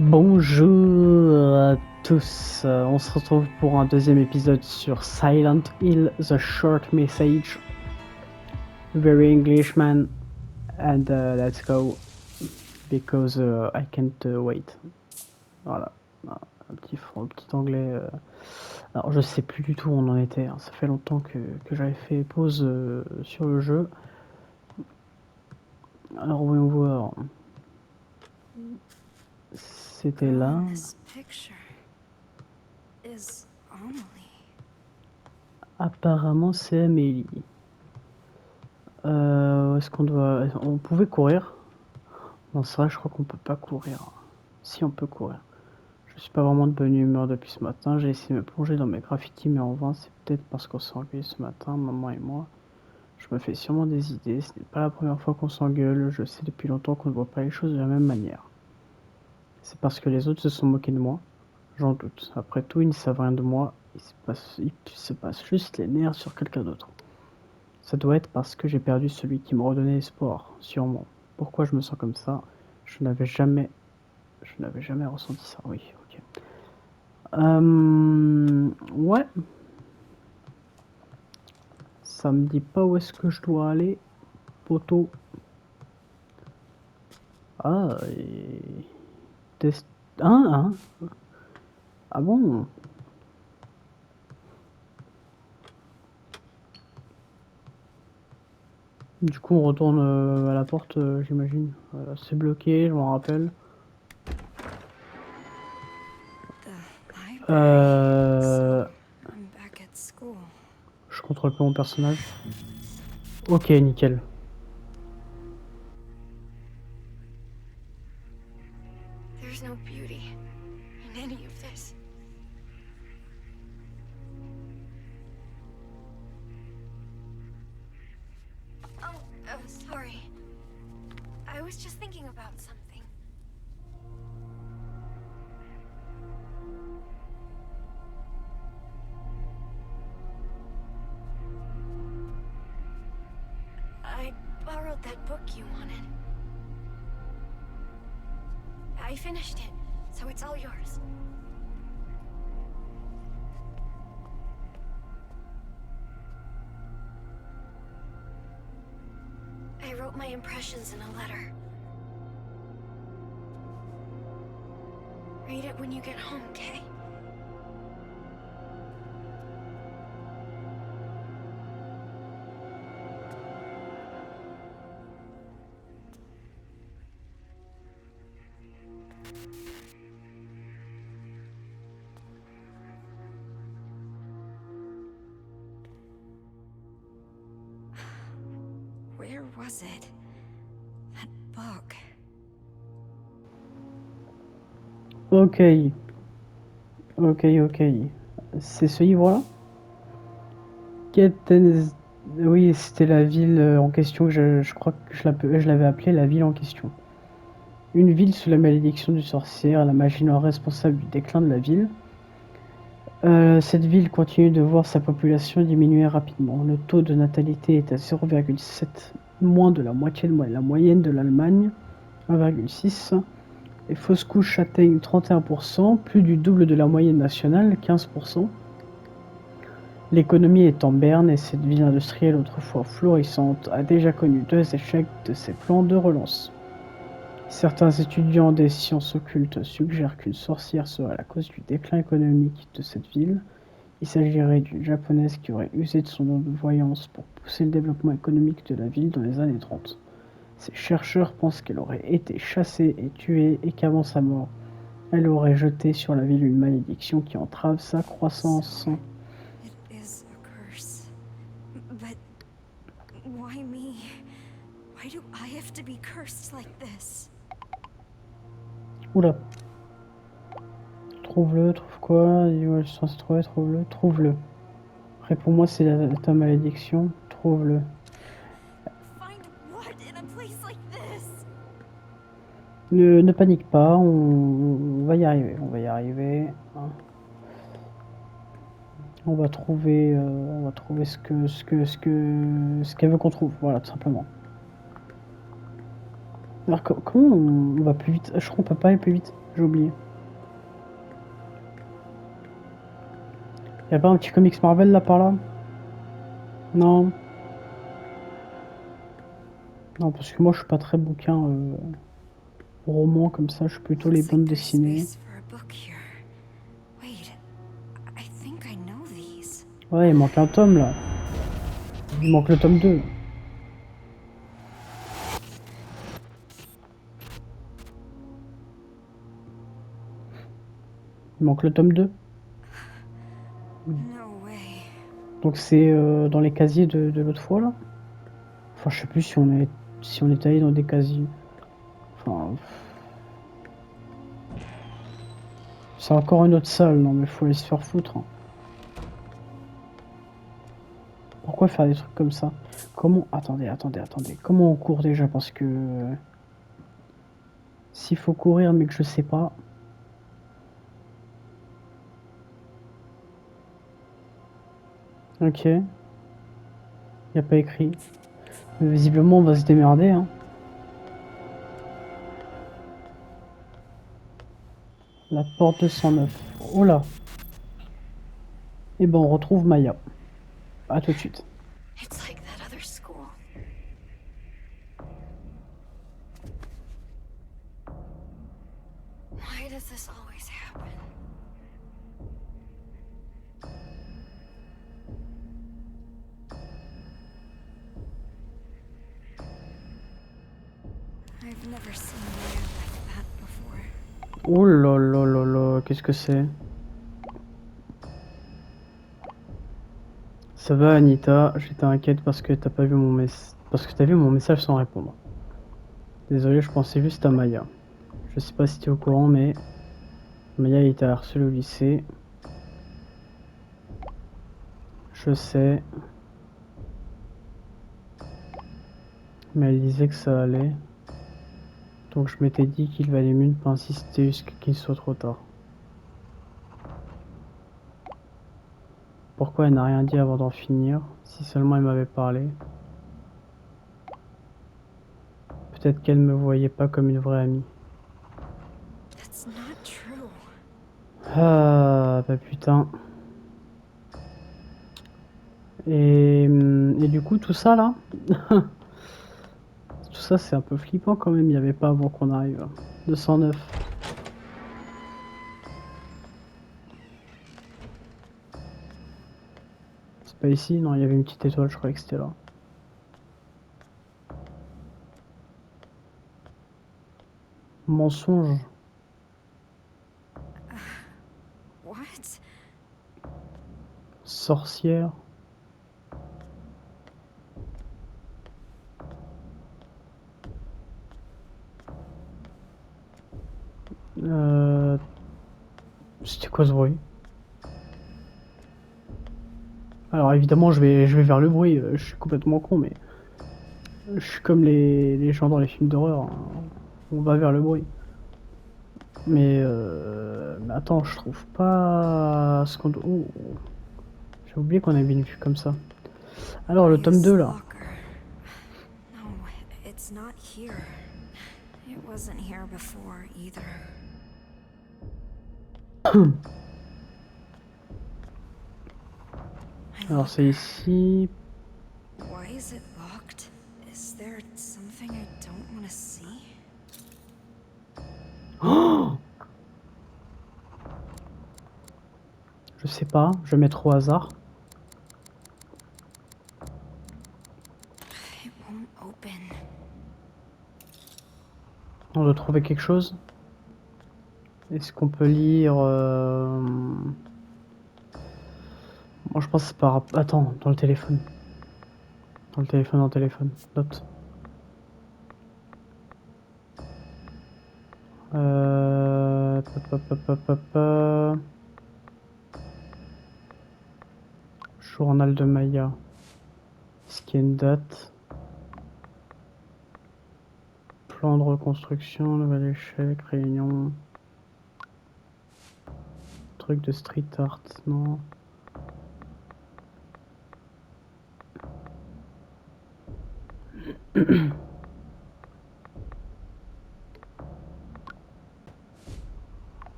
Bonjour à tous, on se retrouve pour un deuxième épisode sur Silent Hill, The Short Message. Very English man, and let's go, because I can't wait. Voilà, un petit anglais. Alors je sais plus du tout où on en était, hein. Ça fait longtemps que j'avais fait pause sur le jeu. Alors voyons voir, c'était là. Apparemment c'est Amélie. Est-ce qu'on doit... On pouvait courir? Non, c'est vrai, je crois qu'on peut pas courir. Si, on peut courir. Je suis pas vraiment de bonne humeur depuis ce matin. J'ai essayé de me plonger dans mes graffitis, mais en vain. C'est peut-être parce qu'on s'est engueulé ce matin, maman et moi. Je me fais sûrement des idées. Ce n'est pas la première fois qu'on s'engueule. Je sais depuis longtemps qu'on ne voit pas les choses de la même manière. C'est parce que les autres se sont moqués de moi? J'en doute. Après tout, ils ne savent rien de moi. Il se passe juste les nerfs sur quelqu'un d'autre. Ça doit être parce que j'ai perdu celui qui me redonnait espoir, sûrement. Pourquoi je me sens comme ça? Je n'avais jamais ressenti ça, oui, ok. Ouais. Ça me dit pas où est-ce que je dois aller, poteau. Ah, et... Test... Ah, ah bon? Du coup, on retourne à la porte, j'imagine. C'est bloqué, je m'en rappelle. Je contrôle pas mon personnage. Ok, nickel. There's no beauty in any of this. Oh, sorry. I was just thinking about something. I borrowed that book you wanted. I finished it, so it's all yours. I wrote my impressions in a letter. Read it when you get home, okay? Where was it? That book. Ok. Ok. C'est ce livre-là? Oui, c'était la ville en question. Je crois que je l'avais appelée la ville en question. Une ville sous la malédiction du sorcier, la magie noire responsable du déclin de la ville. Cette ville continue de voir sa population diminuer rapidement. Le taux de natalité est à 0,7, moins de la moitié de la moyenne de l'Allemagne, 1,6. Les fausses couches atteignent 31%, plus du double de la moyenne nationale, 15%. L'économie est en berne et cette ville industrielle autrefois florissante a déjà connu 2 échecs de ses plans de relance. Certains étudiants des sciences occultes suggèrent qu'une sorcière serait la cause du déclin économique de cette ville. Il s'agirait d'une japonaise qui aurait usé de son don de voyance pour pousser le développement économique de la ville dans les années 30. Ces chercheurs pensent qu'elle aurait été chassée et tuée et qu'avant sa mort, elle aurait jeté sur la ville une malédiction qui entrave sa croissance. It is a curse. But why me? Why do I have to be cursed like this? Oula. Trouve-le, trouve quoi? Je suis censé trouver, trouve-le, trouve-le. Réponds-moi, c'est ta malédiction. Trouve-le. Find what in a place like this? Ne panique pas, on va y arriver, on va y arriver. On va trouver ce qu'elle veut qu'on trouve, voilà, tout simplement. Alors comment on va plus vite? Je crois qu'on peut pas aller plus vite, j'ai oublié. Y'a pas un petit comics Marvel là par là? Non. Non, parce que moi je suis pas très bouquin, roman comme ça, je suis plutôt les Looks like bandes there's dessinées. space for a book here. Wait, I think I know these. Ouais, il manque un tome là. Il manque le tome 2. Il manque le tome 2. No way. Donc c'est dans les casiers de l'autre fois là. Enfin, je sais plus si on est allé dans des casiers. Enfin, c'est encore une autre salle, non mais faut aller se faire foutre, hein. Pourquoi faire des trucs comme ça? Comment... Attendez. Comment on court déjà? Parce que... s'il faut courir mais que je sais pas... Ok. Y a pas écrit. Mais visiblement on va se démerder, hein. La porte 209. Oh là. Et ben on retrouve Maya. À tout de suite. It's like that other school. Why does this always happen? I've never seen Maya like that before. Oh là là là là. Qu'est-ce que c'est? Ça va Anita, j'étais inquiète parce que t'as pas vu parce que t'as vu mon message sans répondre. Désolé, je pensais juste à Maya. Je sais pas si t'es au courant, mais Maya a été harcelée au lycée. Je sais. Mais elle disait que ça allait. Donc je m'étais dit qu'il valait mieux ne pas insister jusqu'à qu'il soit trop tard. Pourquoi elle n'a rien dit avant d'en finir? Si seulement elle m'avait parlé. Peut-être qu'elle me voyait pas comme une vraie amie. That's not true. Ah, bah putain. Et du coup, tout ça là, tout ça c'est un peu flippant quand même. Il n'y avait pas avant qu'on arrive. 209. C'est pas ici? Non, il y avait une petite étoile, je croyais que c'était là. Mensonge. What? Sorcière. Euh... C'était quoi ce bruit? Alors évidemment, je vais vers le bruit. Je suis complètement con, mais je suis comme les gens dans les films d'horreur, hein. On va vers le bruit. Mais attends, je trouve pas ce qu'on doit... Oh, j'ai oublié qu'on avait une vue comme ça. Alors le tome Maya's 2 là. locker. No, it's not here. It wasn't here before either. Alors c'est ici. Why is it locked? Is there something I don't want to see? Oh, je sais pas, je vais mettre au hasard. It won't open. On doit trouver quelque chose. Est-ce qu'on peut lire moi je pense que c'est par... Attends, dans le téléphone. Dans le téléphone. Note. Pa, pa, pa, pa, pa. Journal de Maya. Est-ce qu'il y a une date? Plan de reconstruction, nouvel échec, réunion. Truc de street art, non.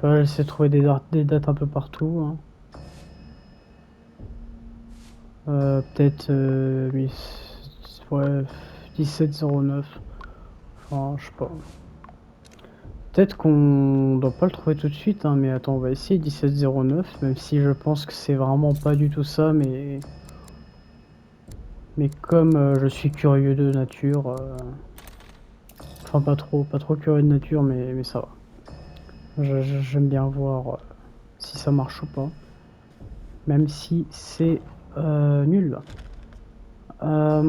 Ouais, j'essaie de trouver des dates un peu partout. Hein. Peut-être ouais, 1709. Enfin, je sais pas. Peut-être qu'on doit pas le trouver tout de suite, hein, mais attends, on va essayer 1709, même si je pense que c'est vraiment pas du tout ça, mais comme je suis curieux de nature, enfin pas trop curieux de nature, mais ça va. J'aime bien voir si ça marche ou pas, même si c'est nul. Ah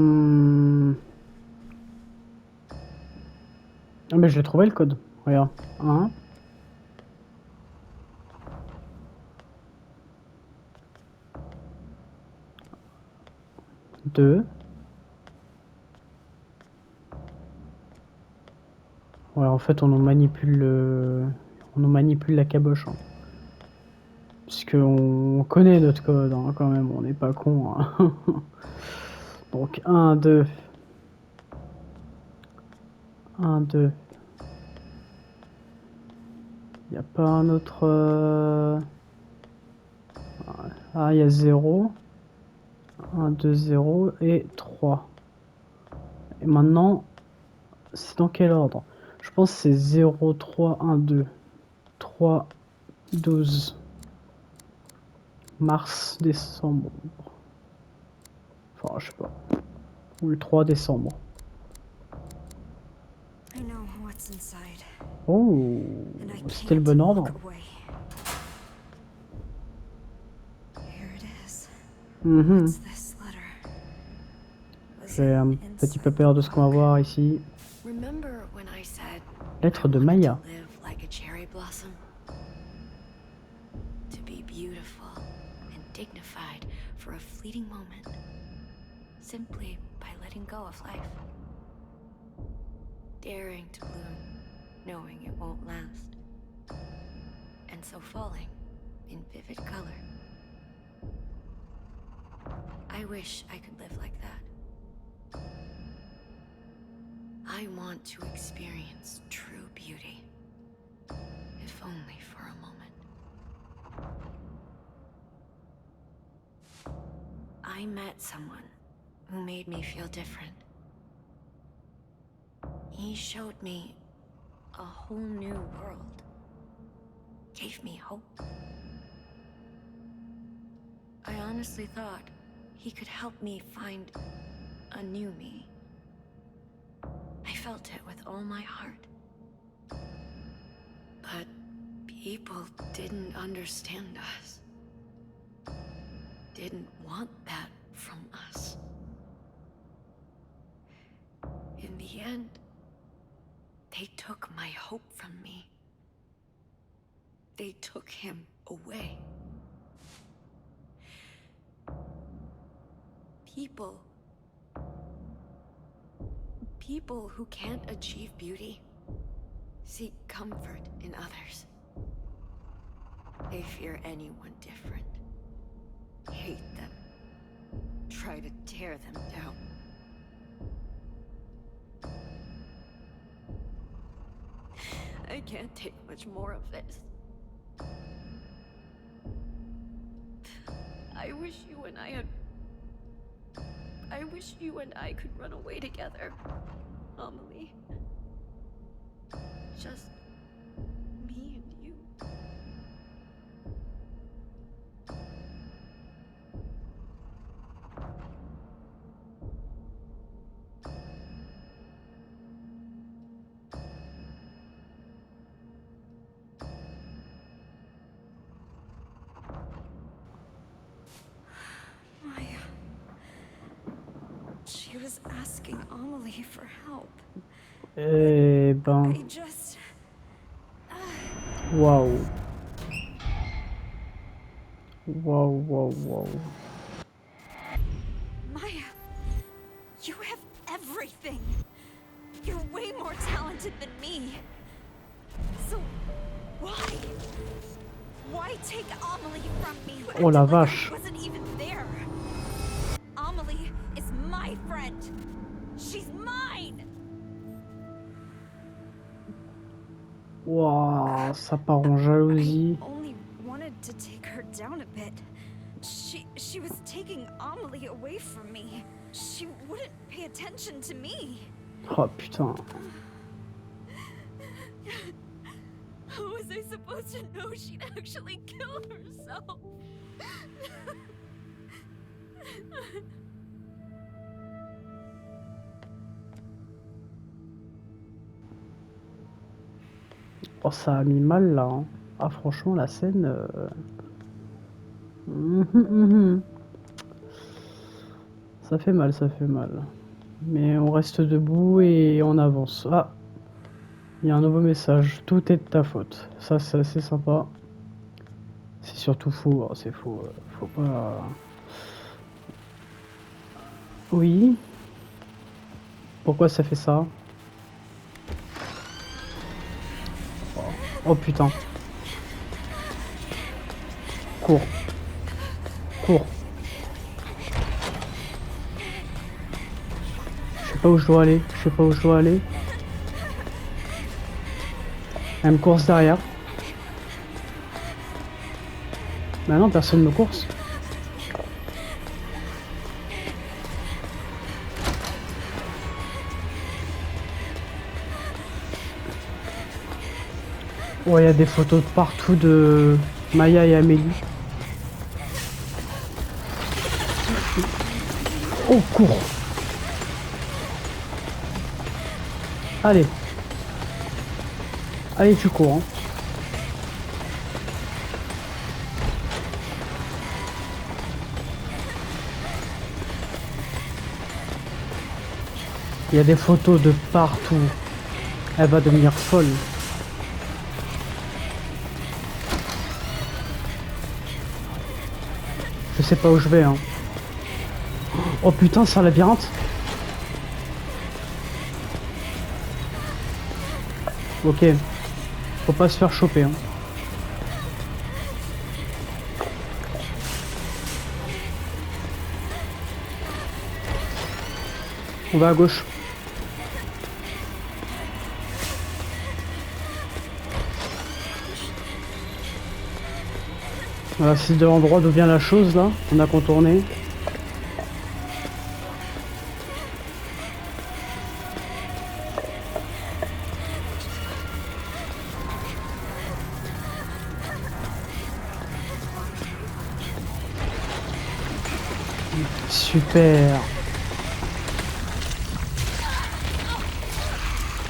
mais je l'ai trouvé le code, regarde. 1, 2. Ouais, en fait, on nous manipule la caboche. Hein. Puisqu'on connaît notre code, hein, quand même, on n'est pas con. Hein. Donc 1, 2. 1, 2. Il n'y a pas un autre... Ah, il y a 0. 1, 2, 0 et 3. Et maintenant, c'est dans quel ordre? Je pense que c'est 0, 3, 1, 2. 3, 12. Mars, décembre. Enfin, je sais pas. Ou le 3 décembre. I know what's inside, Oh, and I c'était le can't bon look ordre. away. Here it is. Mhm. What's this letter? Was J'ai un it petit inside peu the peur de ce qu'on va book? voir ici. Remember when I said Lettre I de wanted Maya. to live like a cherry blossom? To be beautiful and dignified for a fleeting moment, simply by letting go of life. Daring to bloom, knowing it won't last. And so falling in vivid color. I wish I could live like that. I want to experience true beauty, if only for a moment. I met someone who made me feel different. He showed me a whole new world. Gave me hope. I honestly thought he could help me find a new me. I felt it with all my heart. But people didn't understand us. Didn't want that from us. In the end, they took my hope from me. They took him away. People who can't achieve beauty seek comfort in others. They fear anyone different, hate them, try to tear them down. I can't take much more of this. I wish you and I could run away together, Amelie. Just me and you. Maya. She was asking Amelie for help. Eh ben, I just... waouh. Waouh, waouh, waouh. Maya, you have everything. You're way more talented than me. So, why? Why take Amelie from me? Who Oh la acted like vache. I wasn't even there? Amelie is my friend. She's mine. Waouh, ça part en I jalousie. only wanted to take her down a bit. She was taking Amelie away from me. She wouldn't pay attention to me. Oh putain. How was I supposed to know she'd actually kill herself? Oh, ça a mis mal là, hein. Ah, franchement, la scène. Mhm. Ça fait mal, ça fait mal. Mais on reste debout et on avance. Ah, il y a un nouveau message. Tout est de ta faute. Ça, c'est assez sympa. C'est surtout faux. Oh, c'est faux. Faut pas. Oui. Pourquoi ça fait ça? Oh putain. Cours. Cours. Je sais pas où je dois aller. Je sais pas où je dois aller. Elle me course derrière. Maintenant, personne me course. Oh, il y a des photos de partout de Maya et Amélie. Oh, cours. Allez. Allez, tu cours. Hein. Il y a des photos de partout. Elle va devenir folle. Je sais pas où je vais. Hein. Oh putain, c'est un labyrinthe. Ok. Faut pas se faire choper. Hein. On va à gauche. Voilà, c'est de l'endroit d'où vient la chose là. On a contourné. Super.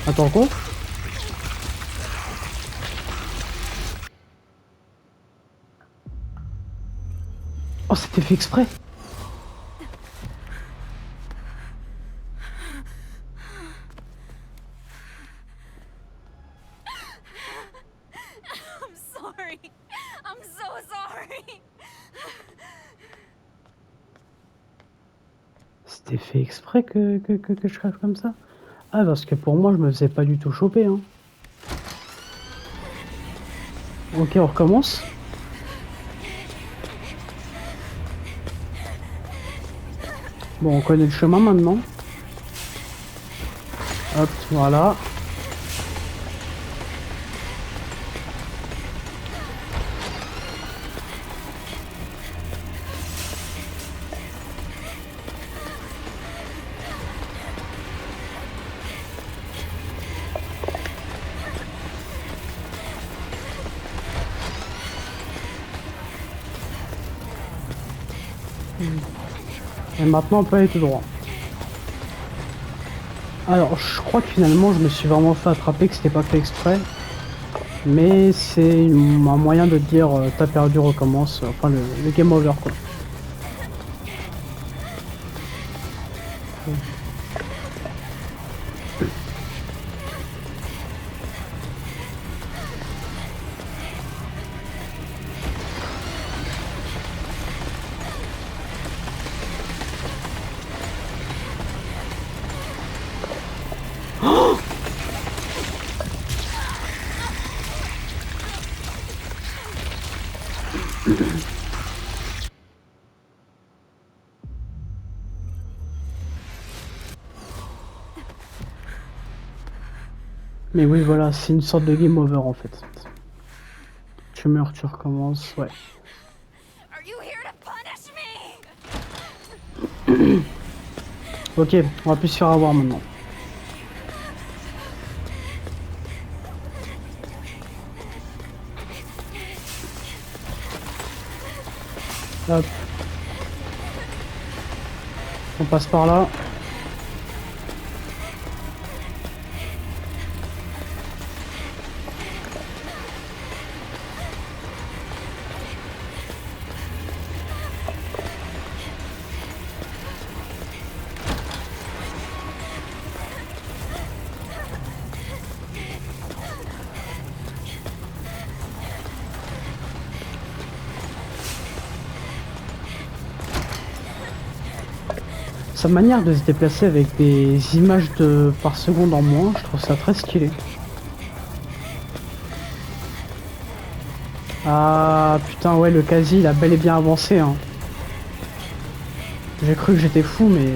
Attends quoi? Oh, c'était fait exprès. I'm sorry. I'm so sorry. C'était fait exprès que je crève comme ça. Ah, parce que pour moi, je me faisais pas du tout choper. Hein. Ok, on recommence. Bon, on connaît le chemin maintenant. Hop, voilà. Et maintenant, on peut aller tout droit. Alors, je crois que finalement, je me suis vraiment fait attraper, que c'était pas fait exprès. Mais c'est un moyen de dire t'as perdu, recommence. Enfin, le game over, quoi. Mais oui, voilà, c'est une sorte de game over en fait. Tu meurs, tu recommences, ouais. Are you here to punish me? Ok, on va plus se faire avoir maintenant. Hop. On passe par là. Sa manière de se déplacer avec des images par seconde en moins, je trouve ça très stylé. Ah putain, ouais, le quasi il a bel et bien avancé, hein. J'ai cru que j'étais fou, mais...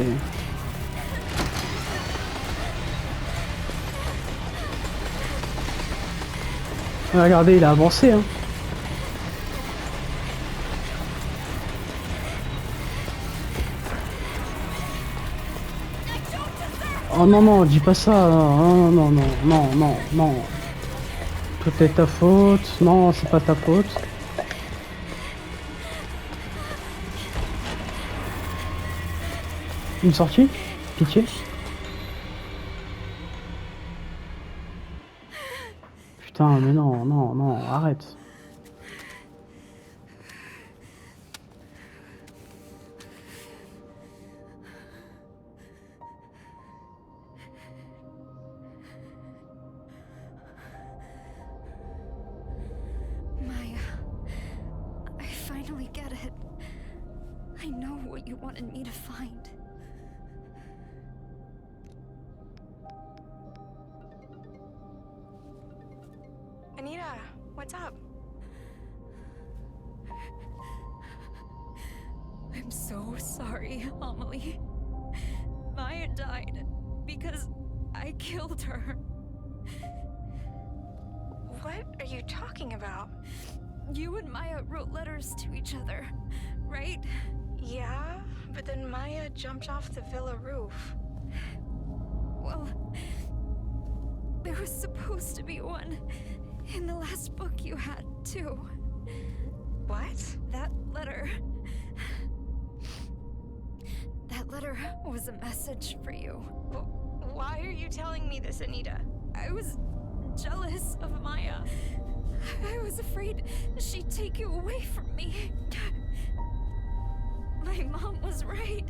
Regardez, il a avancé, hein. Oh non, non, dis pas ça. Non, non, non, non, non, non. Tout est ta faute. Non, c'est pas ta faute. Une sortie? Pitié? Putain, mais non, non, non, arrête. Maya, I finally get it. I know what you wanted me to find. Anita, what's up? I'm so sorry, Amelie. Maya died because I killed her. What are you talking about? You and Maya wrote letters to each other, right? Yeah, but then Maya jumped off the villa roof. Well, there was supposed to be one in the last book you had, too. What? That letter... That letter was a message for you. Why are you telling me this, Anita? I was jealous of Maya. I was afraid she'd take you away from me. My mom was right.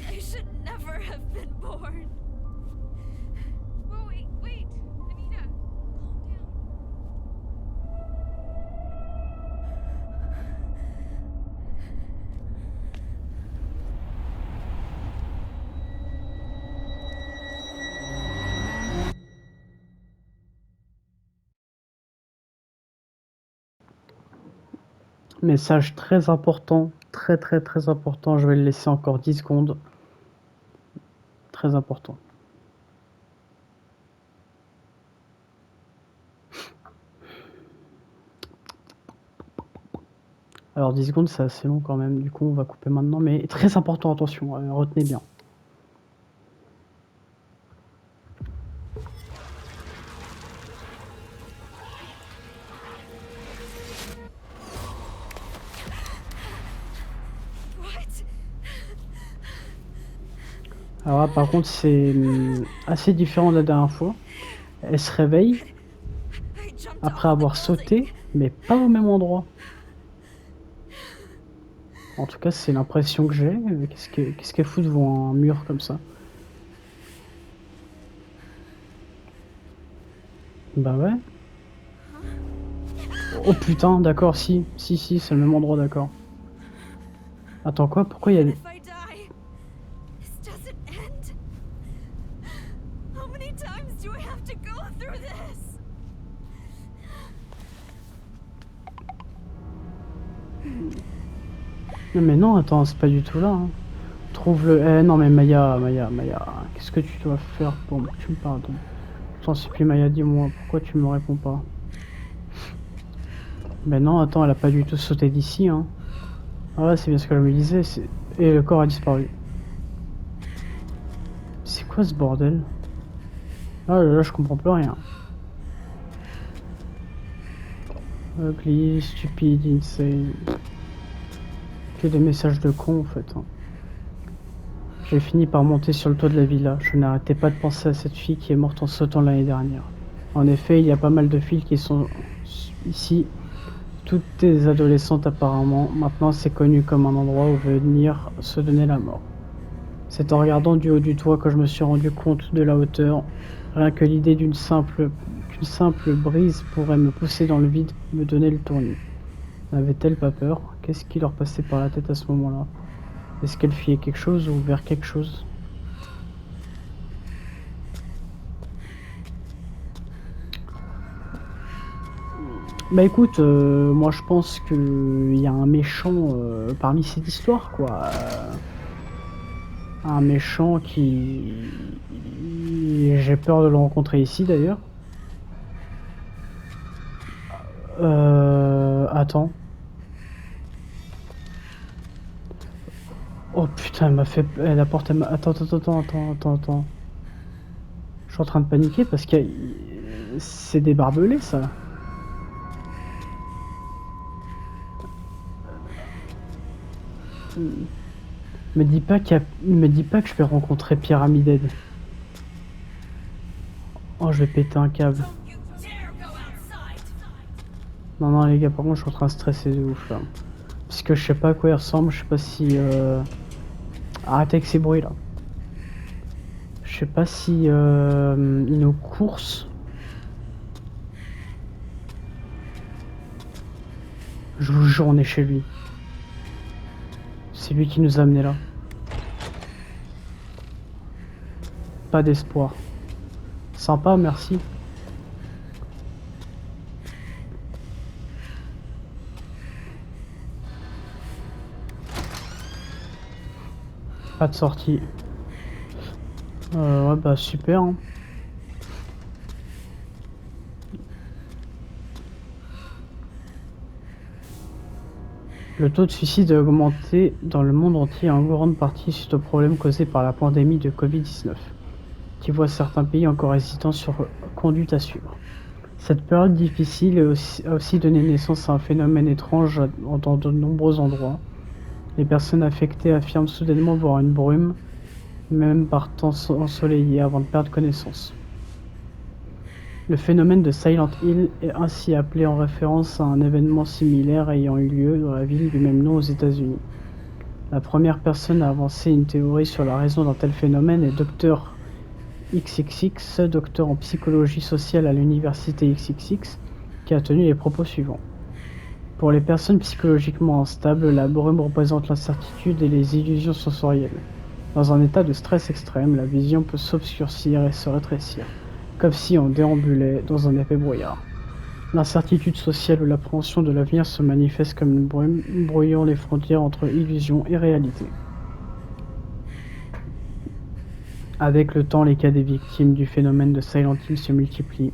I should never have been born. Oh, wait, Anita, calm down. Message très important, très très très important. Je vais le laisser encore 10 secondes. Très important. Alors 10 secondes c'est assez long quand même, du coup on va couper maintenant, mais très important, attention, retenez bien. What? Alors là par contre c'est assez différent de la dernière fois. Elle se réveille I jumped après off the avoir building. sauté, mais pas au même endroit. En tout cas c'est l'impression que j'ai. Qu'est-ce qu'elle fout devant un mur comme ça? Bah ouais. Oh putain, d'accord, si, c'est le même endroit, d'accord. Attends quoi? Pourquoi il y a... If I die, this doesn't end. How many times do I have to go through this? Non mais non, attends, c'est pas du tout là. Hein. Trouve le... non mais Maya, qu'est-ce que tu dois faire pour que tu me pardonnes? t'en supplie Maya, dis-moi, pourquoi tu me réponds pas? Ben non, attends, elle a pas du tout sauté d'ici, hein. Ah ouais, c'est bien ce que je me disais, et le corps a disparu. C'est quoi ce bordel? Ah là, je comprends plus rien. Ugly, stupide, insane. Que des messages de con en fait. Hein. J'ai fini par monter sur le toit de la villa. Je n'arrêtais pas de penser à cette fille qui est morte en sautant l'année dernière. En effet, il y a pas mal de filles qui sont ici. Toutes des adolescentes apparemment. Maintenant, c'est connu comme un endroit où venir se donner la mort. C'est en regardant du haut du toit que je me suis rendu compte de la hauteur. Rien que l'idée qu'une simple brise pourrait me pousser dans le vide me donnait le tournis. N'avait-elle pas peur? Qu'est-ce qui leur passait par la tête à ce moment-là? Est-ce qu'elle fuyait quelque chose ou vers quelque chose? Bah écoute, moi je pense qu'il y a un méchant parmi cette histoire, quoi. Un méchant qui... J'ai peur de le rencontrer ici d'ailleurs. Attends. Oh putain, elle m'a fait... La porte, elle m'a... Attends. Je suis en train de paniquer parce que c'est des barbelés, ça. Me dis pas que je vais rencontrer Pyramid. Oh, je vais péter un câble. Non, les gars, par contre, je suis en train de stresser de ouf, là. Parce que je sais pas à quoi il ressemble, je sais pas si... Arrêtez avec ces bruits, là. Je sais pas si... il nous course. Je vous jure, on est chez lui. C'est lui qui nous a amenés là. Pas d'espoir. Sympa, merci. Pas de sortie. Ouais, bah super. Hein. Le taux de suicide a augmenté dans le monde entier en grande partie suite aux problèmes causés par la pandémie de Covid-19, qui voit certains pays encore hésitants sur conduite à suivre. Cette période difficile a aussi donné naissance à un phénomène étrange dans de nombreux endroits. Les personnes affectées affirment soudainement voir une brume, même par temps ensoleillé, avant de perdre connaissance. Le phénomène de Silent Hill est ainsi appelé en référence à un événement similaire ayant eu lieu dans la ville du même nom aux États-Unis. La première personne à avancer une théorie sur la raison d'un tel phénomène est Dr. XXX, docteur en psychologie sociale à l'université XXX, qui a tenu les propos suivants. Pour les personnes psychologiquement instables, la brume représente l'incertitude et les illusions sensorielles. Dans un état de stress extrême, la vision peut s'obscurcir et se rétrécir, comme si on déambulait dans un épais brouillard. L'incertitude sociale ou l'appréhension de l'avenir se manifeste comme une brume, brouillant les frontières entre illusion et réalité. Avec le temps, les cas des victimes du phénomène de Silent Hill se multiplient.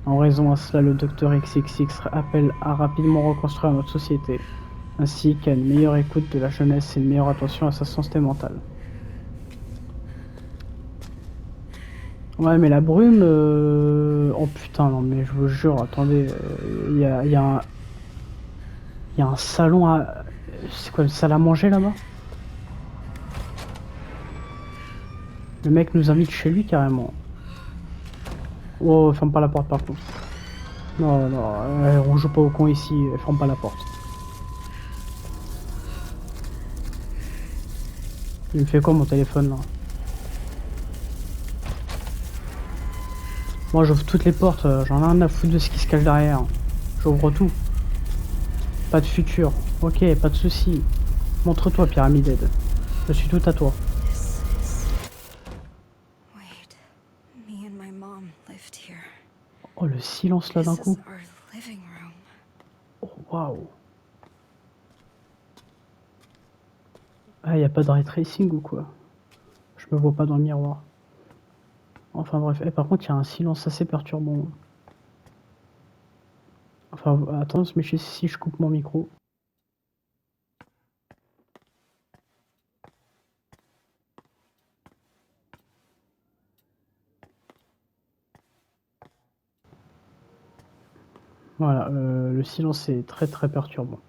En raison à cela, le Dr XXX appelle à rapidement reconstruire notre société, ainsi qu'à une meilleure écoute de la jeunesse et une meilleure attention à sa santé mentale. Ouais, mais la brume... Oh putain, non mais je vous jure, attendez, il y a un salon à... C'est quoi, une salle à manger là-bas? Le mec nous invite chez lui carrément. Oh, ferme pas la porte par contre. Non, on joue pas au con ici, ferme pas la porte. Il me fait quoi mon téléphone là? Moi j'ouvre toutes les portes, j'en ai rien à foutre de ce qui se cache derrière. J'ouvre tout. Pas de futur. Ok, pas de soucis. Montre-toi Pyramid Head. Je suis tout à toi. Wait, me and my mom lived here. Oh le silence là d'un This is coup. our living room. Oh waouh. Ah y a pas de ray tracing ou quoi? Je me vois pas dans le miroir. Enfin bref, et par contre, il y a un silence assez perturbant. Enfin, attends, mais si je coupe mon micro. Voilà, le silence est très très perturbant.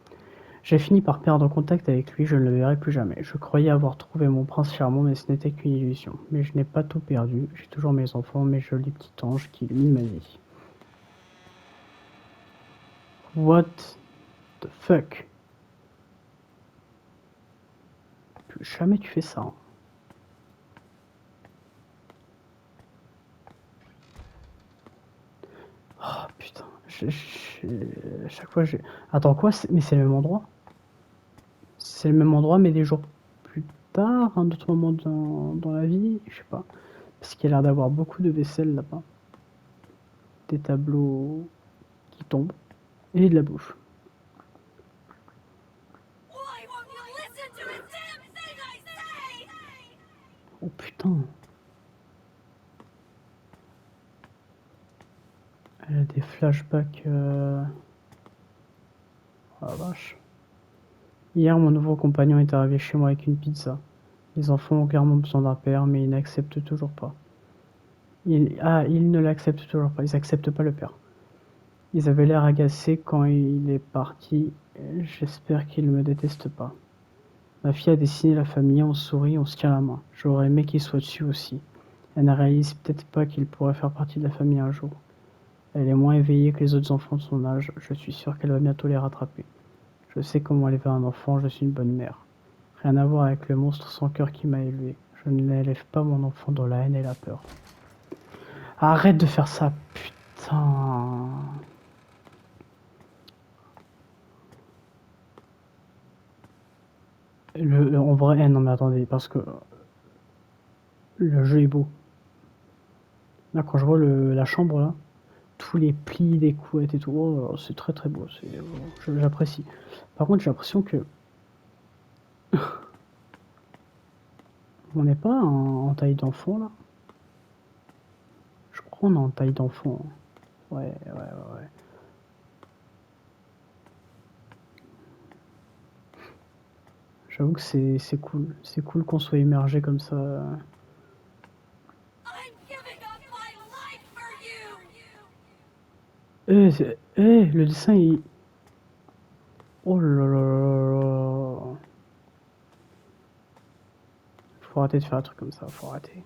J'ai fini par perdre contact avec lui, je ne le verrai plus jamais. Je croyais avoir trouvé mon prince charmant, mais ce n'était qu'une illusion. Mais je n'ai pas tout perdu, j'ai toujours mes enfants, mes jolis petits anges qui illuminent ma vie. What the fuck? Plus jamais tu fais ça. Hein. Oh putain, à chaque fois j'ai... Attends quoi? Mais c'est le même endroit? C'est le même endroit mais des jours plus tard, un autre moment dans la vie? Je sais pas. Parce qu'il y a l'air d'avoir beaucoup de vaisselle là-bas. Des tableaux qui tombent. Et de la bouffe. Why won't you listen to a damn thing I say? Oh putain. Elle a des flashbacks. Oh la vache. Hier, mon nouveau compagnon est arrivé chez moi avec une pizza. Les enfants ont clairement besoin d'un père, mais ils n'acceptent toujours pas. Ils ne l'acceptent toujours pas. Ils n'acceptent pas le père. Ils avaient l'air agacés quand il est parti. J'espère qu'ils ne me détestent pas. Ma fille a dessiné la famille, on sourit, on se tient la main. J'aurais aimé qu'il soit dessus aussi. Elle ne réalise peut-être pas qu'il pourrait faire partie de la famille un jour. Elle est moins éveillée que les autres enfants de son âge. Je suis sûr qu'elle va bientôt les rattraper. Je sais comment élever un enfant, je suis une bonne mère. Rien à voir avec le monstre sans cœur qui m'a élevé. Je n'élève pas mon enfant dans la haine et la peur. Arrête de faire ça, putain. En vrai, non mais attendez, parce que le jeu est beau. Là, quand je vois la chambre, là, tous les plis des couettes et tout, oh, c'est très très beau, j'apprécie. Par contre, j'ai l'impression que on n'est pas en taille d'enfant, là. Je crois qu'on est en taille d'enfant. Hein. Ouais, ouais, ouais, ouais. J'avoue que c'est cool. C'est cool qu'on soit immergé comme ça. I'm giving up my life for you! Le dessin, il... Oh là là là là. Faut arrêter de faire un truc comme ça, faut arrêter.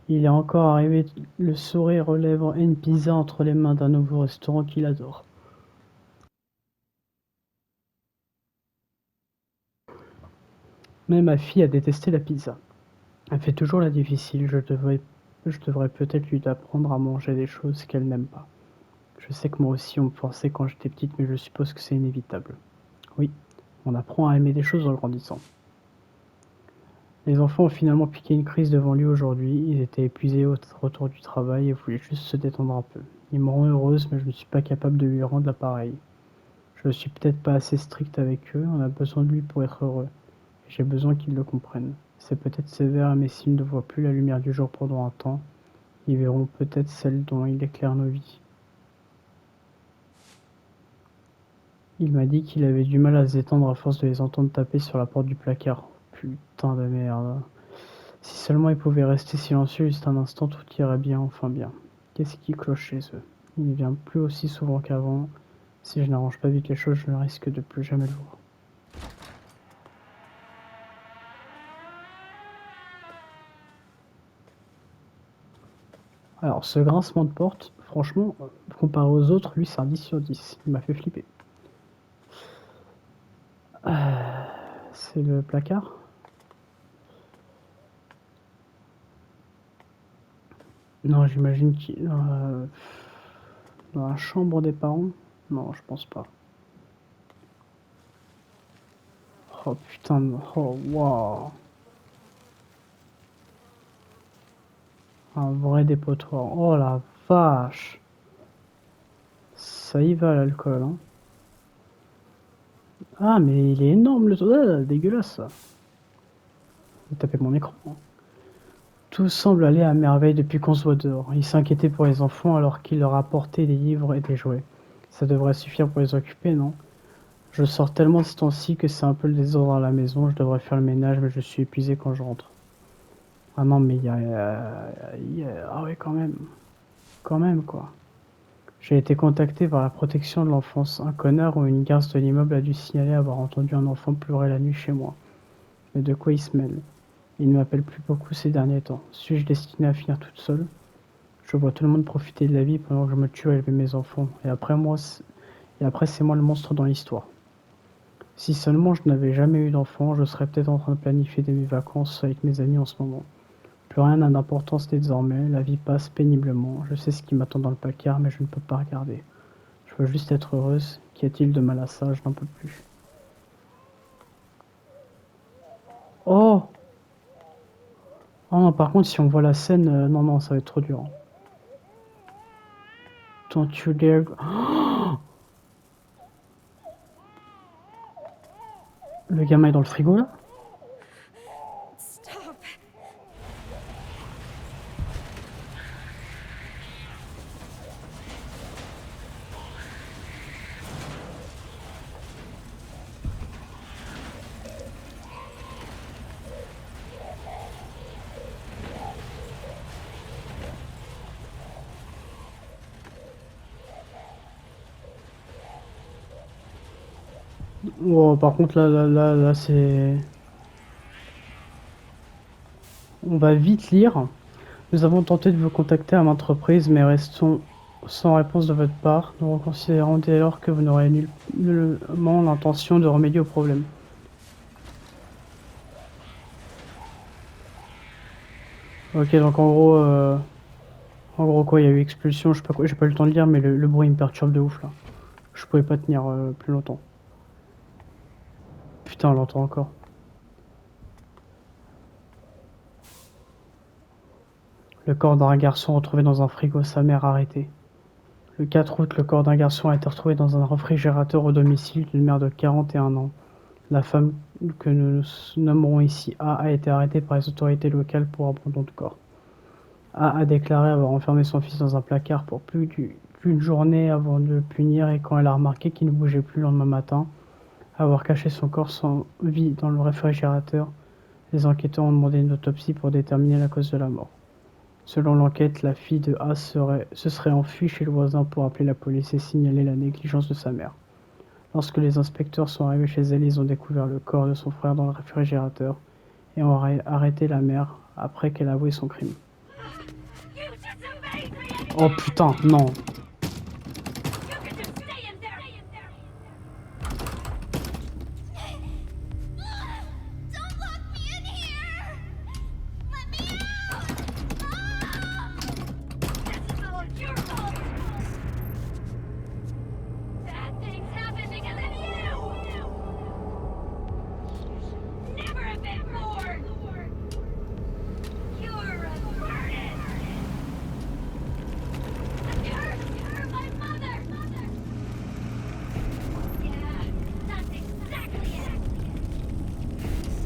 Il est encore arrivé, le sourire aux lèvres et une pizza entre les mains d'un nouveau restaurant qu'il adore. Mais ma fille a détesté la pizza. Elle fait toujours la difficile, je devrais peut-être lui apprendre à manger des choses qu'elle n'aime pas. Je sais que moi aussi on me forçait quand j'étais petite, mais je suppose que c'est inévitable. Oui, on apprend à aimer des choses en grandissant. Les enfants ont finalement piqué une crise devant lui aujourd'hui, ils étaient épuisés au retour du travail et voulaient juste se détendre un peu. Ils me rendent heureuse, mais je ne suis pas capable de lui rendre l'appareil. Je ne suis peut-être pas assez stricte avec eux, on a besoin de lui pour être heureux. Et j'ai besoin qu'ils le comprennent. C'est peut-être sévère, mais s'ils ne voient plus la lumière du jour pendant un temps, ils verront peut-être celle dont il éclaire nos vies. Il m'a dit qu'il avait du mal à se détendre à force de les entendre taper sur la porte du placard. Putain de merde. Si seulement ils pouvaient rester silencieux juste un instant, tout irait bien, enfin bien. Qu'est-ce qui cloche chez eux? Il ne vient plus aussi souvent qu'avant. Si je n'arrange pas vite les choses, je ne risque de plus jamais le voir. Alors, ce grincement de porte, franchement, comparé aux autres, lui, c'est un 10 sur 10. Il m'a fait flipper. C'est le placard? Non, j'imagine qu'il... dans la chambre des parents? Non, je pense pas. Oh putain, oh waouh. Un vrai dépotoir. Oh la vache. Ça y va l'alcool, hein. Ah, mais il est énorme le truc. Ah, dégueulasse ça. J'ai tapé mon écran. Tout semble aller à merveille depuis qu'on se voit dehors. Il s'inquiétait pour les enfants alors qu'il leur apportait des livres et des jouets. Ça devrait suffire pour les occuper, non? Je sors tellement ces temps-ci que c'est un peu le désordre à la maison. Je devrais faire le ménage, mais je suis épuisé quand je rentre. Ah non, mais ah ouais, quand même. Quand même, quoi. J'ai été contacté par la protection de l'enfance. Un connard ou une garce de l'immeuble a dû signaler avoir entendu un enfant pleurer la nuit chez moi. Mais de quoi il se mêle? Il ne m'appelle plus beaucoup ces derniers temps. Suis-je destinée à finir toute seule? Je vois tout le monde profiter de la vie pendant que je me tue à élever mes enfants. Et après c'est moi le monstre dans l'histoire. Si seulement je n'avais jamais eu d'enfant, je serais peut-être en train de planifier mes vacances avec mes amis en ce moment. Plus rien n'a d'importance désormais, la vie passe péniblement. Je sais ce qui m'attend dans le placard, mais je ne peux pas regarder. Je veux juste être heureuse. Qu'y a-t-il de mal à ça? Je n'en peux plus. Oh! Oh non, par contre, si on voit la scène, non, non, ça va être trop dur. Don't you dare... Le gamin est dans le frigo, là? Stop. Oh, par contre, là, c'est... On va vite lire. Nous avons tenté de vous contacter à maintes reprises, mais restons sans réponse de votre part. Nous reconsidérons dès lors que vous n'aurez nullement l'intention de remédier au problème. Ok, donc en gros quoi, il y a eu expulsion, je sais pas quoi, j'ai pas eu le temps de lire, mais le bruit me perturbe de ouf là. Je pouvais pas tenir plus longtemps. Putain, on l'entend encore. Le corps d'un garçon retrouvé dans un frigo, sa mère arrêtée. Le 4 août, le corps d'un garçon a été retrouvé dans un réfrigérateur au domicile d'une mère de 41 ans. La femme que nous nommerons ici A été arrêtée par les autorités locales pour abandon de corps. A déclaré avoir enfermé son fils dans un placard pour plus d'une journée avant de le punir et quand elle a remarqué qu'il ne bougeait plus le lendemain matin, avoir caché son corps sans vie dans le réfrigérateur, les enquêteurs ont demandé une autopsie pour déterminer la cause de la mort. Selon l'enquête, la fille de A se serait enfuie chez le voisin pour appeler la police et signaler la négligence de sa mère. Lorsque les inspecteurs sont arrivés chez elle, ils ont découvert le corps de son frère dans le réfrigérateur et ont arrêté la mère après qu'elle a avoué son crime. Oh putain, non. Don't lock me in here! Let me out! This is all your fault! Bad things happen because of you! Never have been born! You're a burden! You're my mother! Yeah, that's exactly it!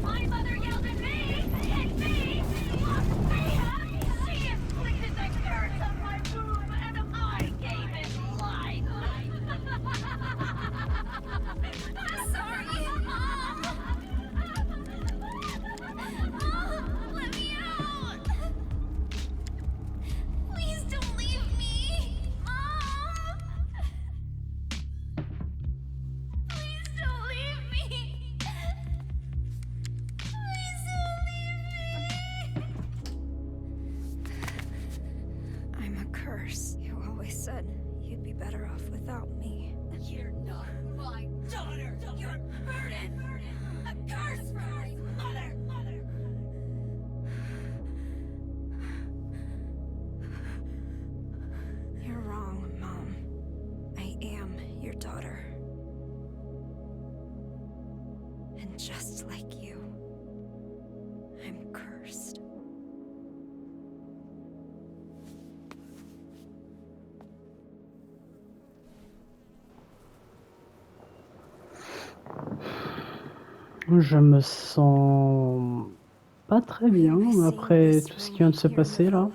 My mother yelled at me, and me, locked me up. She inflicted the curse on my womb, and I gave it life. I'm sorry, Mom. Let me out. Please don't leave me, Mom. Please don't leave me. Please don't leave me. I'm a curse. You always said you'd be better off without me. You're not my daughter. You're a burden. A curse from my mother. You're wrong, Mom. I am your daughter. And just like you, I'm cursed. Je me sens pas très bien Why am I après seeing this tout ce qui room vient de se here in the passer là. villa?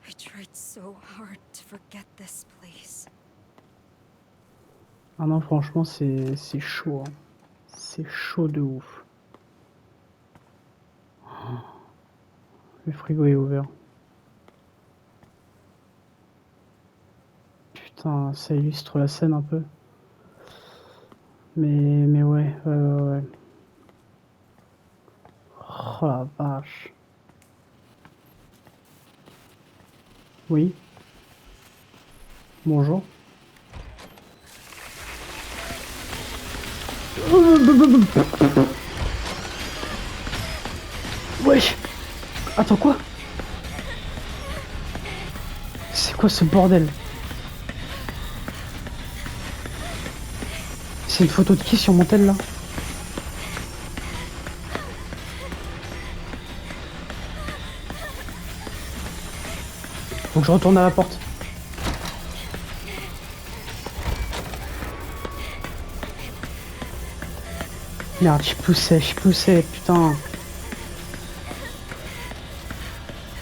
I tried so hard to forget this place. Ah non, franchement, c'est chaud, hein. C'est chaud de ouf. Le frigo est ouvert. Putain, ça illustre la scène un peu. Mais ouais. Oh la vache. Oui. Bonjour. Wesh. Attends, quoi? C'est quoi ce bordel? C'est une photo de qui sur mon tel là? Faut que je retourne à la porte. Merde, je poussais, putain.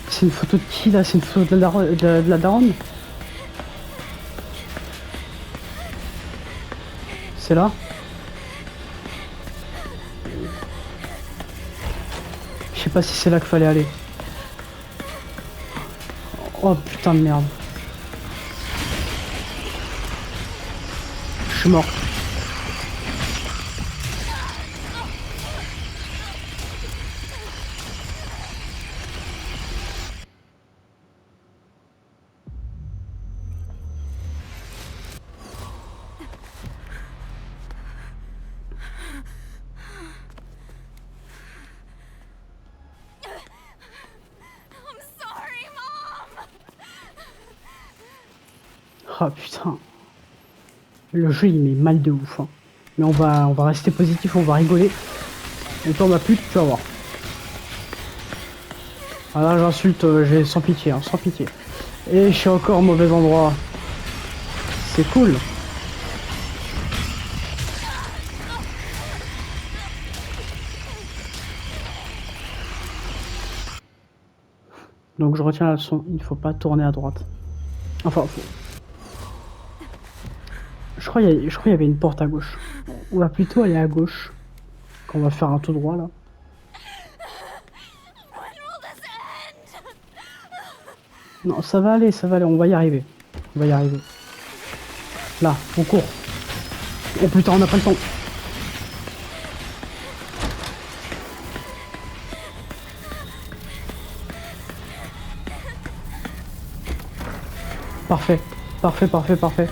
C'est une photo de qui là? C'est une photo de la daronne? C'est là? Je sais pas si c'est là qu'il fallait aller. Oh putain de merde. Je suis mort. I'm sorry, Mom! Ah putain. Le jeu il met mal de ouf. Hein. Mais on va rester positif, on va rigoler. Et toi ma pute, tu vas voir. Ah là j'insulte, j'ai sans pitié, hein, sans pitié. Et je suis encore au mauvais endroit. C'est cool. Donc je retiens la leçon, il ne faut pas tourner à droite. Enfin, je crois qu'il y avait une porte à gauche. On va plutôt aller à gauche. Quand on va faire un tout droit là. When will this end? Non, ça va aller, on va y arriver. On va y arriver. Là, on court. Oh putain, on n'a pas le temps. Parfait, parfait, parfait, parfait.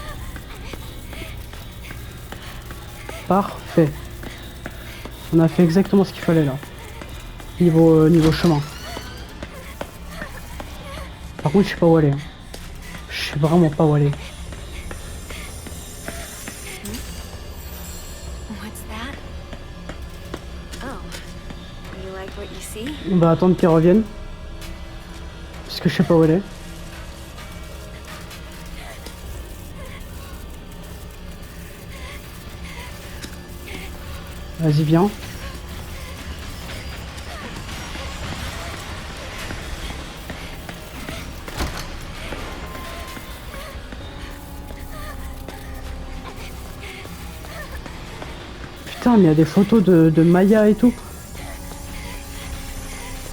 Parfait. On a fait exactement ce qu'il fallait là. Niveau chemin. Par contre, je sais pas où aller. Hein. Je sais vraiment pas où aller. What's that? Oh. You like what you see? On va attendre qu'ils reviennent. Parce que je sais pas où aller. Vas-y, viens. Putain, mais il y a des photos de Maya et tout.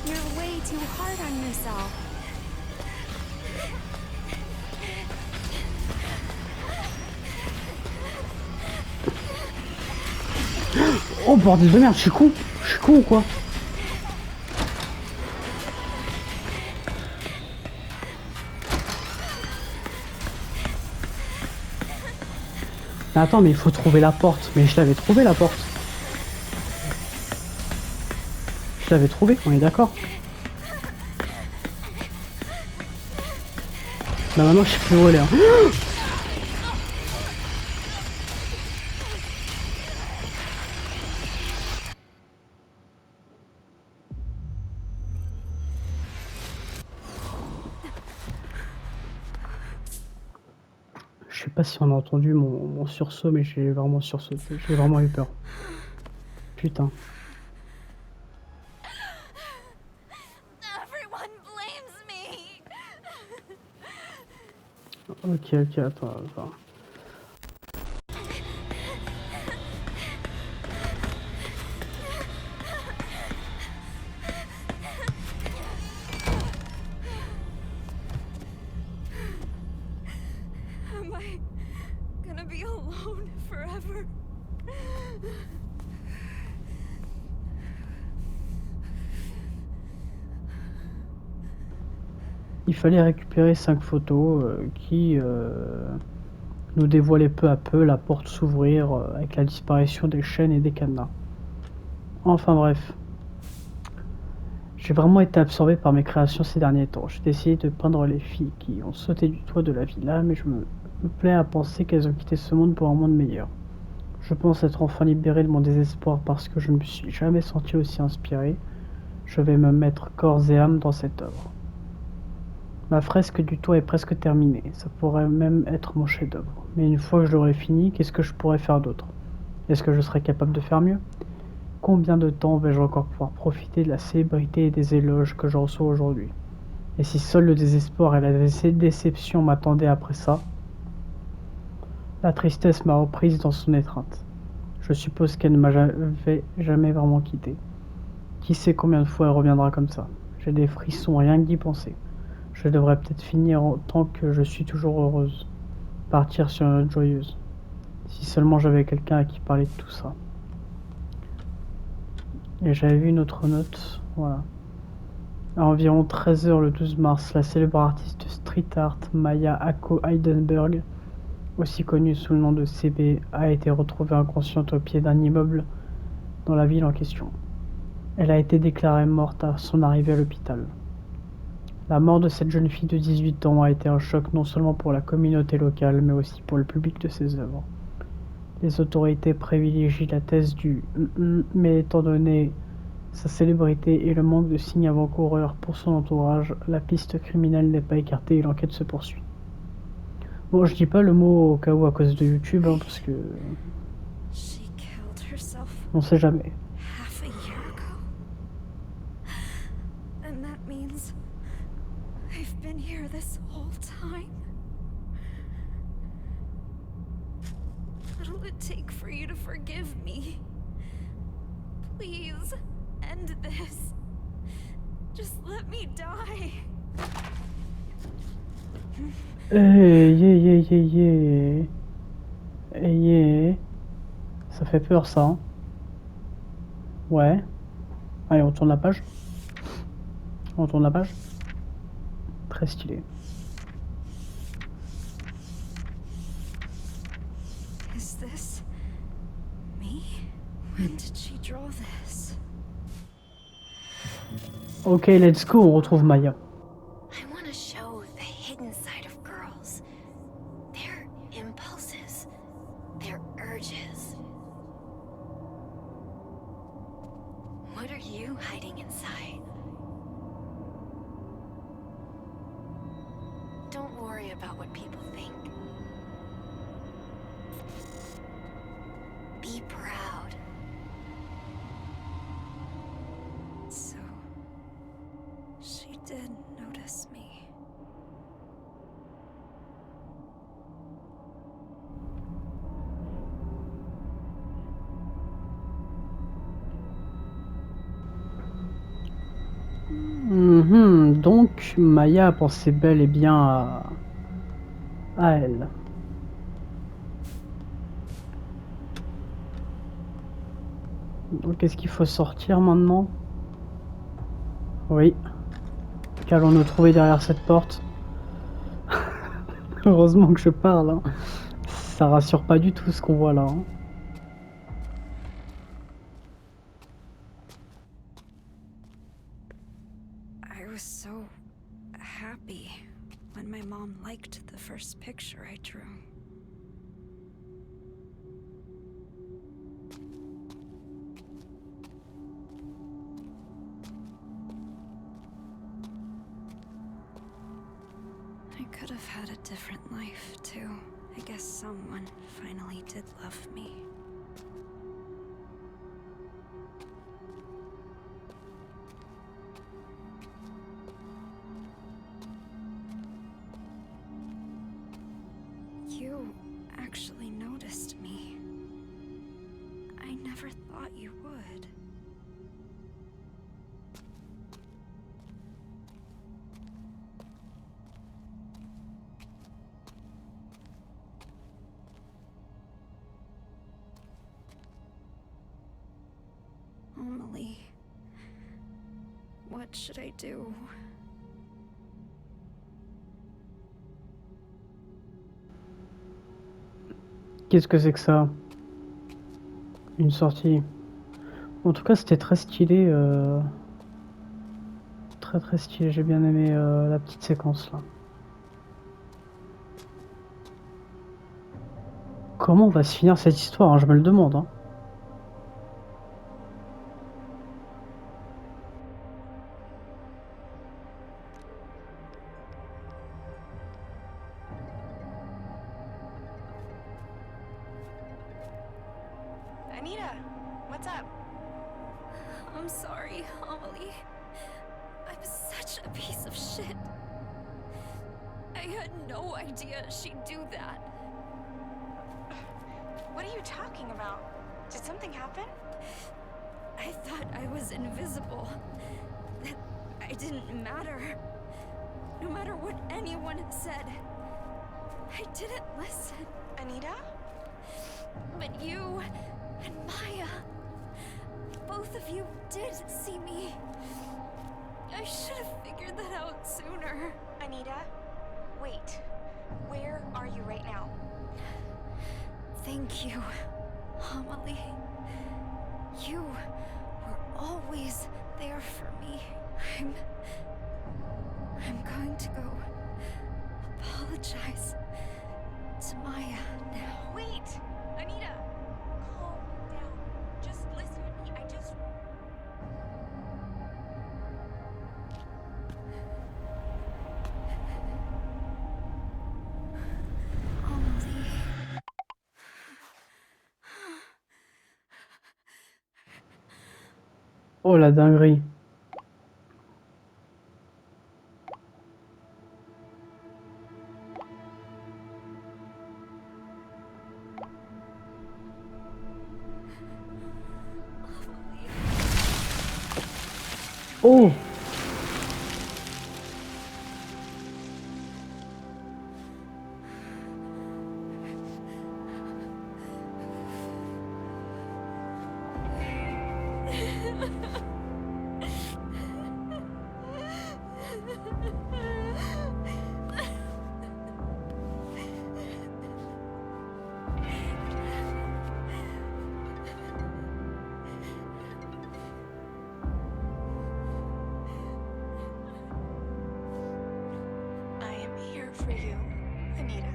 You're way too hard on yourself. Oh bordel de merde, je suis con. Je suis con ou quoi? Mais attends, mais il faut trouver la porte. Mais je l'avais trouvé la porte. Je l'avais trouvé, on est d'accord. Là maintenant je sais plus où elle est. Hein. Je sais pas si on a entendu mon sursaut, mais j'ai vraiment sursauté. J'ai vraiment eu peur. Putain. Ok, ok, attends, attends. Am I gonna be alone forever? Il fallait récupérer 5 photos qui nous dévoilaient peu à peu la porte s'ouvrir avec la disparition des chaînes et des cadenas. Enfin bref. J'ai vraiment été absorbé par mes créations ces derniers temps. J'ai essayé de peindre les filles qui ont sauté du toit de la villa, mais je me plais à penser qu'elles ont quitté ce monde pour un monde meilleur. Je pense être enfin libéré de mon désespoir parce que je ne me suis jamais senti aussi inspiré. Je vais me mettre corps et âme dans cette œuvre. Ma fresque du toit est presque terminée, ça pourrait même être mon chef-d'œuvre. Mais une fois que je l'aurai fini, qu'est-ce que je pourrais faire d'autre? Est-ce que je serais capable de faire mieux? Combien de temps vais-je encore pouvoir profiter de la célébrité et des éloges que je reçois aujourd'hui? Et si seul le désespoir et la déception m'attendaient après ça? La tristesse m'a reprise dans son étreinte. Je suppose qu'elle ne m'avait jamais vraiment quitté. Qui sait combien de fois elle reviendra comme ça? J'ai des frissons rien que d'y penser. Je devrais peut-être finir en tant que je suis toujours heureuse. Partir sur une note joyeuse. Si seulement j'avais quelqu'un à qui parler de tout ça. Et j'avais vu une autre note, voilà. À environ 13h le 12 mars, la célèbre artiste de street art Maya Ako Heidenberg, aussi connue sous le nom de CB, a été retrouvée inconsciente au pied d'un immeuble dans la ville en question. Elle a été déclarée morte à son arrivée à l'hôpital. La mort de cette jeune fille de 18 ans a été un choc non seulement pour la communauté locale, mais aussi pour le public de ses œuvres. Les autorités privilégient la thèse du mais étant donné sa célébrité et le manque de signes avant-coureurs pour son entourage, la piste criminelle n'est pas écartée et l'enquête se poursuit. Bon, je dis pas le mot au cas où à cause de YouTube, hein, parce que She killed herself on sait jamais. half a year ago? And that means I've been here this whole time? What'll it take for you to forgive me? Please, end this. Just let me die. Hey, yeah. Hey, yeah. Ça fait peur ça. Hein. Ouais. Allez, on tourne la page. On tourne la page. Très stylé. Is this me? When did she draw this? Ok, let's go, on retrouve Maya. I want to show the hidden side of girls. Their impulses, their urges. What are you hiding inside? Don't worry about what people think. Be proud. So, she did notice me. Donc, Maya pensait bel et bien à elle. Donc, est-ce qu'il faut sortir maintenant? Oui. Qu'allons-nous trouver derrière cette porte? Heureusement que je parle. Hein. Ça rassure pas du tout ce qu'on voit là. Hein. I was so happy when my mom liked the first picture I drew. I could have had a different life, too. I guess someone finally did love me. never thought you would. Amelie, what should I do? Qu'est-ce que c'est que ça? Une sortie. En tout cas, c'était très stylé. Très très stylé. J'ai bien aimé la petite séquence là. Comment va se finir cette histoire, hein, je me le demande. Hein. Anita, what's up? I'm sorry, Amelie. I'm such a piece of shit. I had no idea she'd do that. What are you talking about? Did something happen? I thought I was invisible. That I didn't matter. No matter what anyone said. I didn't listen. Anita? But you and Maya, both of you did see me. I should have figured that out sooner. Anita? Wait. Where are you right now? Thank you, Amelie. You were always there for me. I'm going to go apologize to Maya now. Wait! Anita! Calm down. Just listen to me. Amelie. Oh la dinguerie. Oh! I am here for you, Anita.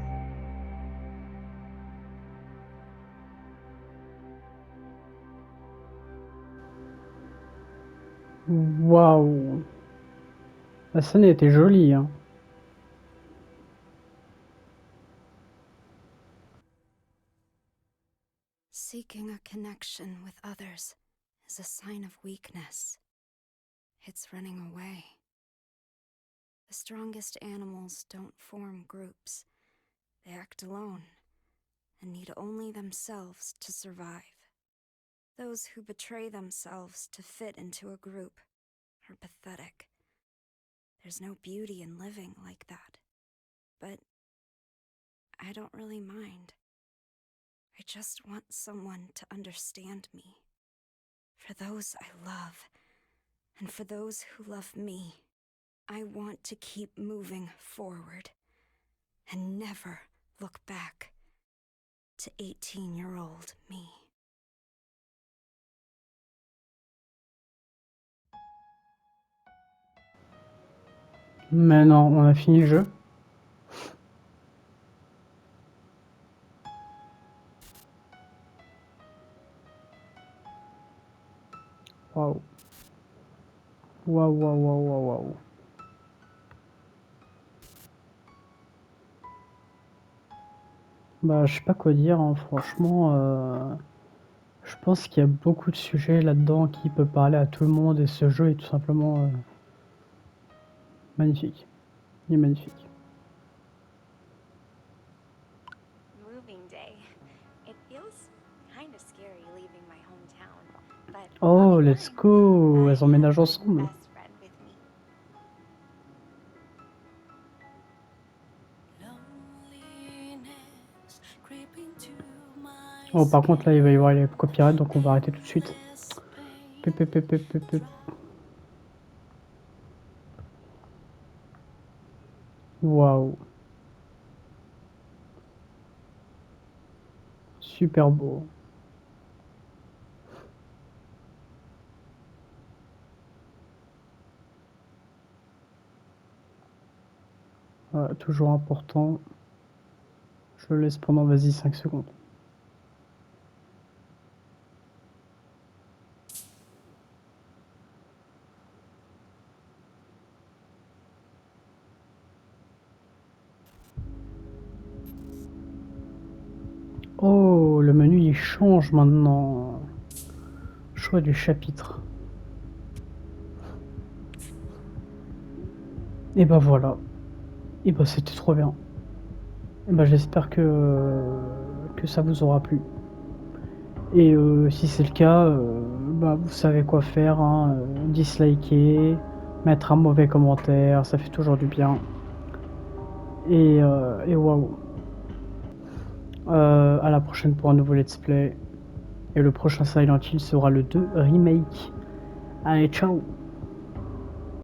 Waouh! La scène était jolie, hein. Seeking a connection with others is a sign of weakness. It's running away. The strongest animals don't form groups. They act alone and need only themselves to survive. Those who betray themselves to fit into a group are pathetic. There's no beauty in living like that. But I don't really mind. I just want someone to understand me. For those I love, and for those who love me, I want to keep moving forward and never look back to 18-year-old me. Mais non, on a fini le jeu. Waouh. Waouh, waouh, waouh, waouh, waouh. Bah, je sais pas quoi dire, hein, franchement. Je pense qu'il y a beaucoup de sujets là-dedans qui peuvent parler à tout le monde et ce jeu est tout simplement magnifique. Il est magnifique. Moving day. It feels kind of scary leaving my hometown, but Oh, I'll be let's fine. go. Elles I emménagent have my ensemble. best friend with me. Loneliness creeping to my Oh, par contre, là, il va y avoir les skin. copyrights, donc on va arrêter tout de suite. Endless pain. Pip, pip, pip, pip, pip, pip. Waouh. Super beau. Voilà, toujours important. Je le laisse pendant, vas-y, 5 secondes. Oh, le menu il change maintenant. Choix du chapitre. Et bah voilà. Et bah c'était trop bien. Et bah j'espère que ça vous aura plu. Et si c'est le cas, bah vous savez quoi faire, hein, disliker, mettre un mauvais commentaire, ça fait toujours du bien. Et waouh. À la prochaine pour un nouveau let's play. Et le prochain Silent Hill sera le 2 remake. Allez, ciao!